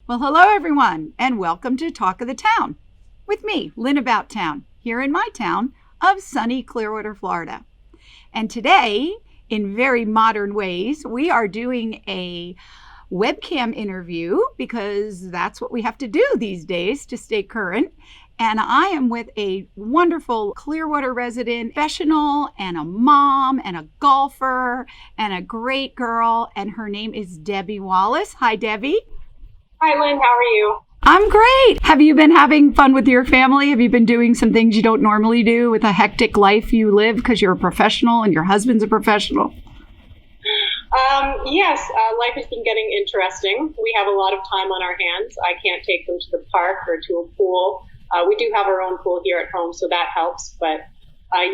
Well, hello everyone, and welcome to Talk of the Town with me, Lynn About Town, here in my town of sunny Clearwater, Florida. And today, in very modern ways, we are doing a webcam interview because that's what we have to do these days to stay current. And I am with a wonderful Clearwater resident, professional, and a mom, and a golfer, and a great girl. And her name is Debby Wallace. Hi, Debby. Hi, Lynn. How are you? I'm great. Have you been having fun with your family? Have you been doing some things you don't normally do with a hectic life you live because you're a professional and your husband's a professional? Yes, life has been getting interesting. We have a lot of time on our hands. I can't take them to the park or to a pool. We do have our own pool here at home, so that helps. But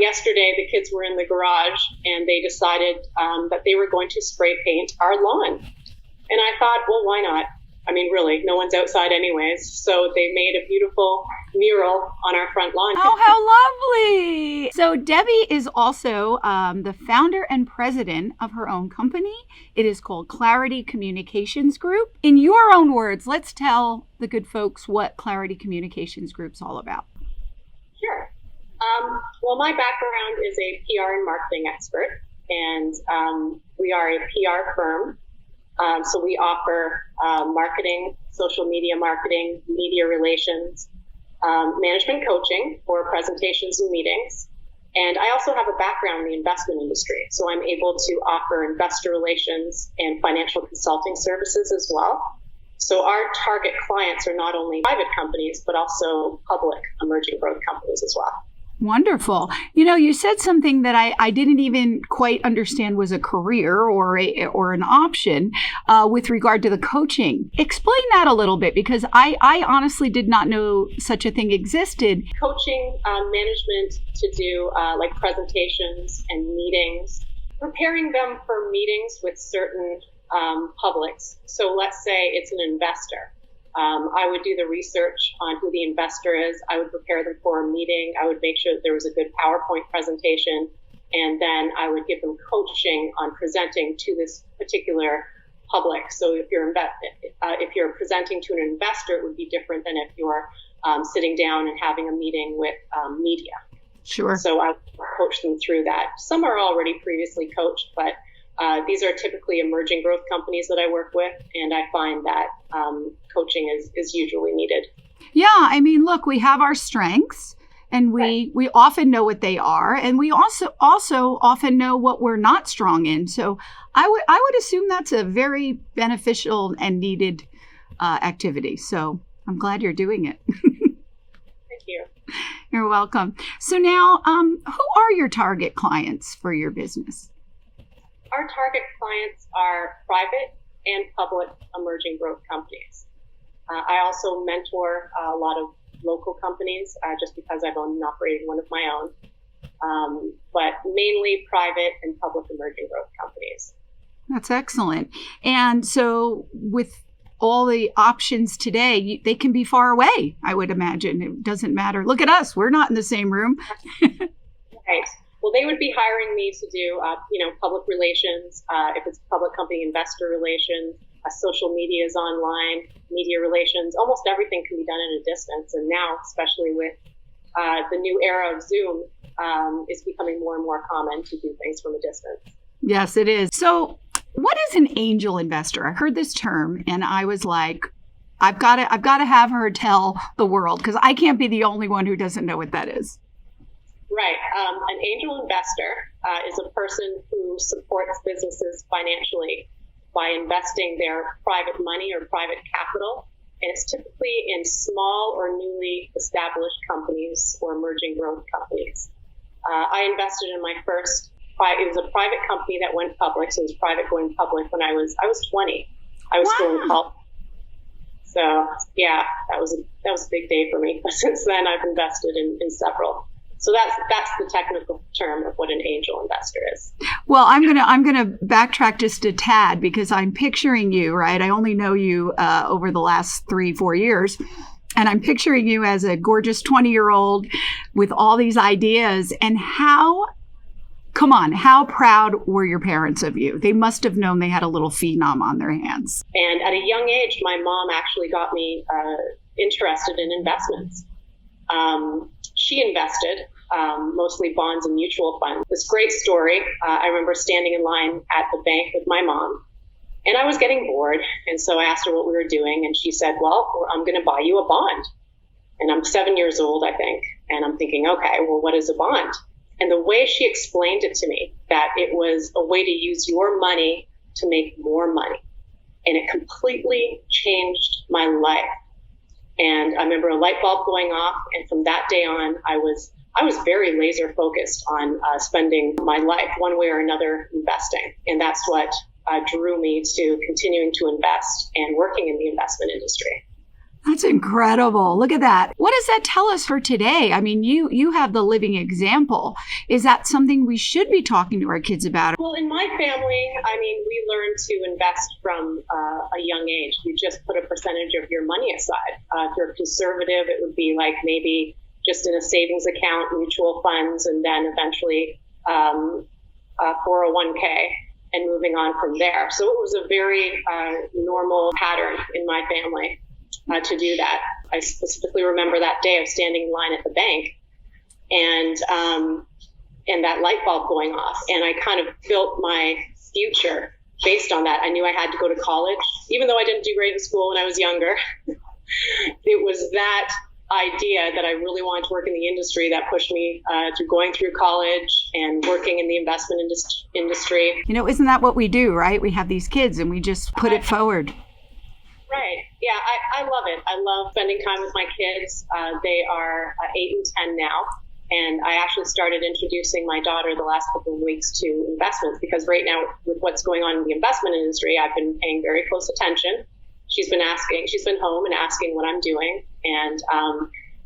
yesterday, the kids were in the garage, and they decided that they were going to spray paint our lawn. And I thought, well, why not? I mean, really, no one's outside anyways. So they made a beautiful mural on our front lawn. Oh, how lovely. So Debby is also the founder and president of her own company. It is called Clarity Communications Group. In your own words, let's tell the good folks what Clarity Communications Group's all about. Sure. Well, my background is a PR and marketing expert, and we are a PR firm. So we offer marketing, social media marketing, media relations, management coaching for presentations and meetings. And I also have a background in the investment industry. So I'm able to offer investor relations and financial consulting services as well. So our target clients are not only private companies, but also public emerging growth companies as well. Wonderful. You know, you said something that I didn't even quite understand was a career or an option with regard to the coaching. Explain that a little bit, because I honestly did not know such a thing existed. Coaching management to do like presentations and meetings, preparing them for meetings with certain publics. So let's say it's an investor. I would do the research on who the investor is. I would prepare them for a meeting. I would make sure that there was a good PowerPoint presentation. And then I would give them coaching on presenting to this particular public. So if you're presenting to an investor, it would be different than if you're sitting down and having a meeting with media. Sure. So I would coach them through that. Some are already previously coached, but these are typically emerging growth companies that I work with, and I find that coaching is usually needed. Yeah, I mean, look, we have our strengths, and we often know what they are, and we also often know what we're not strong in. So I would assume that's a very beneficial and needed activity. So I'm glad you're doing it. Thank you. You're welcome. So now, who are your target clients for your business? Our target clients are private and public emerging growth companies. I also mentor a lot of local companies just because I've owned and operated one of my own, but mainly private and public emerging growth companies. That's excellent. And so with all the options today, they can be far away, I would imagine. It doesn't matter. Look at us. We're not in the same room. Right. Well, they would be hiring me to do, public relations, if it's public company investor relations, social media is online, media relations, almost everything can be done at a distance. And now, especially with the new era of Zoom, it's becoming more and more common to do things from a distance. Yes, it is. So what is an angel investor? I heard this term and I was like, I've got to have her tell the world, because I can't be the only one who doesn't know what that is. Right. An angel investor is a person who supports businesses financially by investing their private money or private capital. And it's typically in small or newly established companies or emerging growth companies. I invested in my first, it was a private company that went public. So it was private going public when I was 20. I was still in college. So yeah, that was a big day for me. But since then, I've invested in several. So that's the technical term of what an angel investor is. Well, I'm gonna backtrack just a tad, because I'm picturing you, right? I only know you over the last 3-4 years, and I'm picturing you as a gorgeous 20-year-old with all these ideas. And how Come on, how proud were your parents of you? They must have known they had a little phenom on their hands. And at a young age, my mom actually got me interested in investments. She invested mostly bonds and mutual funds. This great story. I remember standing in line at the bank with my mom, and I was getting bored. And so I asked her what we were doing, and she said, well, I'm going to buy you a bond. And I'm 7 years old, I think. And I'm thinking, okay, well, what is a bond? And the way she explained it to me, that it was a way to use your money to make more money. And it completely changed my life. And I remember a light bulb going off. And from that day on, I was very laser focused on spending my life one way or another investing. And that's what drew me to continuing to invest and working in the investment industry. That's incredible. Look at that. What does that tell us for today? I mean, you have the living example. Is that something we should be talking to our kids about? Well, in my family, I mean, we learned to invest from a young age. You just put a percentage of your money aside. If you're conservative, it would be like maybe just in a savings account, mutual funds, and then eventually 401k and moving on from there. So it was a very normal pattern in my family. To do that. I specifically remember that day of standing in line at the bank and that light bulb going off. And I kind of built my future based on that. I knew I had to go to college, even though I didn't do great in school when I was younger. It was that idea that I really wanted to work in the industry that pushed me through going through college and working in the investment industry. You know, isn't that what we do, right? We have these kids and we just put it forward. Right. Yeah, I love it. I love spending time with my kids. They are 8 and 10 now. And I actually started introducing my daughter the last couple of weeks to investments because right now with what's going on in the investment industry, I've been paying very close attention. She's been home and asking what I'm doing and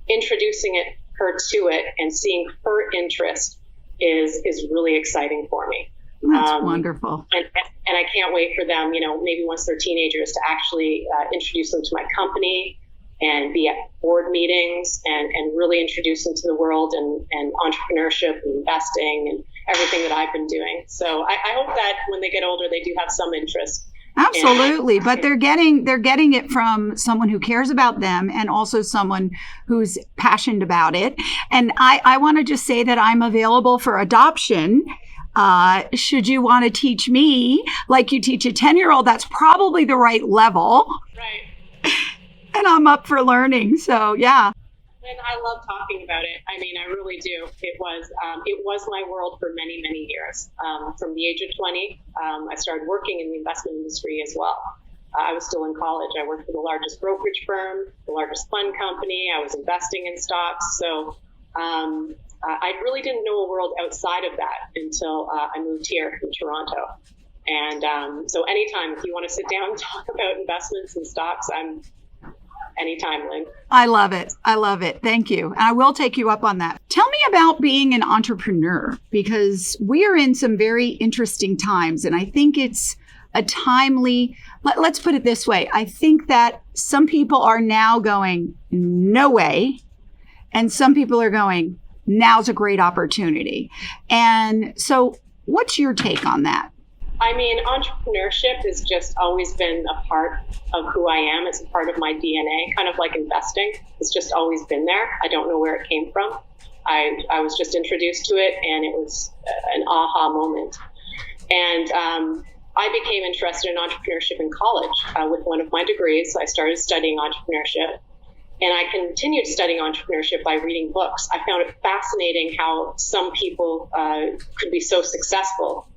introducing her to it and seeing her interest is really exciting for me. That's wonderful. And I can't wait for them, maybe once they're teenagers to actually introduce them to my company and be at board meetings and really introduce them to the world and entrepreneurship and investing and everything that I've been doing. So I hope that when they get older, they do have some interest. Absolutely. But they're getting it from someone who cares about them and also someone who's passionate about it. And I want to just say that I'm available for adoption. Should you want to teach me like you teach a 10-year-old, that's probably the right level. Right. And I'm up for learning. So, yeah. And I love talking about it. I mean, I really do. It was my world for many, many years. From the age of 20, I started working in the investment industry as well. I was still in college. I worked for the largest brokerage firm, the largest fund company. I was investing in stocks. So, I really didn't know a world outside of that until I moved here in Toronto. And so anytime if you want to sit down and talk about investments and stocks, I'm anytime, Lynn. I love it. I love it. Thank you. And I will take you up on that. Tell me about being an entrepreneur because we are in some very interesting times. And I think it's a timely, let's put it this way. I think that some people are now going, no way. And some people are going, now's a great opportunity. And so what's your take on that? I mean, entrepreneurship has just always been a part of who I am. It's a part of my DNA, kind of like investing. It's just always been there. I don't know where it came from. I was just introduced to it and it was an aha moment. And I became interested in entrepreneurship in college with one of my degrees. So I started studying entrepreneurship. And I continued studying entrepreneurship by reading books. I found it fascinating how some people could be so successful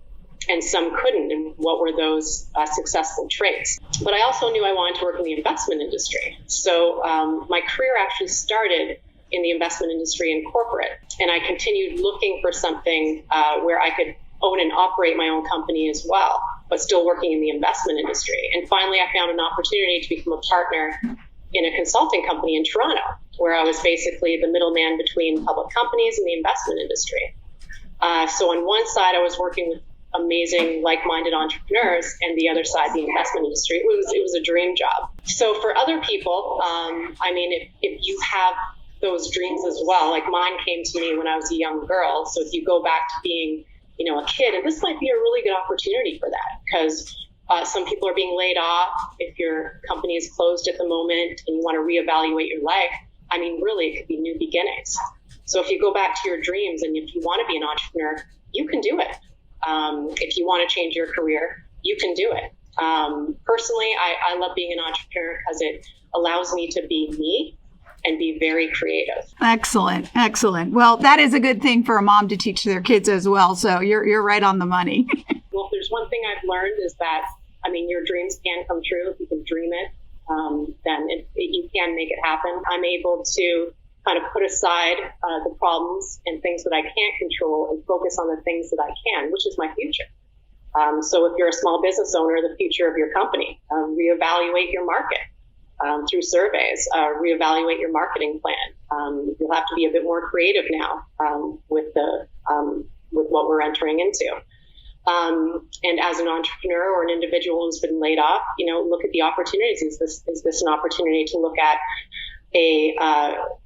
and some couldn't, and what were those successful traits. But I also knew I wanted to work in the investment industry. So my career actually started in the investment industry in corporate, and I continued looking for something where I could own and operate my own company as well, but still working in the investment industry. And finally, I found an opportunity to become a partner in a consulting company in Toronto, where I was basically the middleman between public companies and the investment industry. So on one side, I was working with amazing, like-minded entrepreneurs, and the other side, the investment industry. It was a dream job. So for other people, I mean, if you have those dreams as well, like mine came to me when I was a young girl. So if you go back to being a kid. And this might be a really good opportunity for that, because some people are being laid off. If your company is closed at the moment and you want to reevaluate your life, I mean, really, it could be new beginnings. So if you go back to your dreams and if you want to be an entrepreneur, you can do it. If you want to change your career, you can do it. Personally, I love being an entrepreneur because it allows me to be me and be very creative. Excellent. Excellent. Well, that is a good thing for a mom to teach their kids as well. So you're right on the money. Well, if there's one thing I've learned is that, I mean, your dreams can come true. If you can dream it, then you can make it happen. I'm able to kind of put aside the problems and things that I can't control and focus on the things that I can, which is my future. So if you're a small business owner, the future of your company, reevaluate your market through surveys, reevaluate your marketing plan. You'll have to be a bit more creative now with what we're entering into. And as an entrepreneur or an individual who's been laid off, look at the opportunities. Is this an opportunity to look at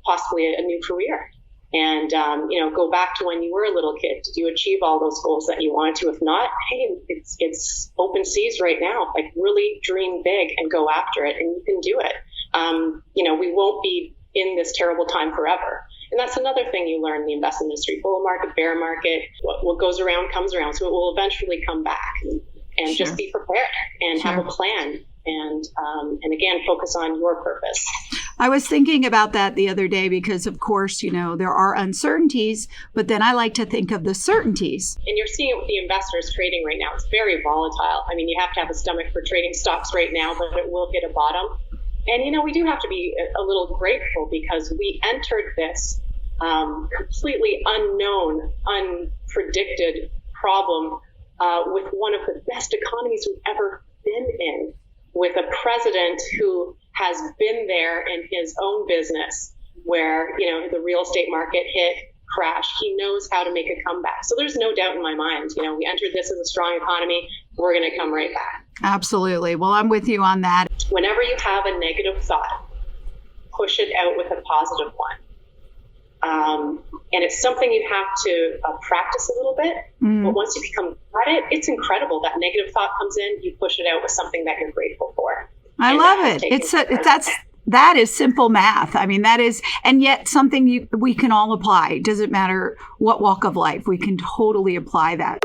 possibly a new career? And, go back to when you were a little kid. Did you achieve all those goals that you wanted to? If not, hey, it's open seas right now. Like, really dream big and go after it, and you can do it. We won't be in this terrible time forever. And that's another thing you learn in the investment industry: bull market, bear market. What goes around comes around. So it will eventually come back. And Sure. Just be prepared and Sure. have a plan. And again, focus on your purpose. I was thinking about that the other day because, of course, there are uncertainties, but then I like to think of the certainties. And you're seeing it with the investors trading right now. It's very volatile. I mean, you have to have a stomach for trading stocks right now, but it will hit a bottom. And, we do have to be a little grateful because we entered this completely unknown, unpredicted problem with one of the best economies we've ever been in, with a president who has been there in his own business where, the real estate market crashed. He knows how to make a comeback. So there's no doubt in my mind, we entered this as a strong economy. We're going to come right back. Absolutely. Well, I'm with you on that. Whenever you have a negative thought, push it out with a positive one. And it's something you have to practice a little bit. But once you become at it, it's incredible. That negative thought comes in, you push it out with something that you're grateful for. I love it. That is simple math. I mean, that is, and yet something we can all apply. It doesn't matter what walk of life. We can totally apply that.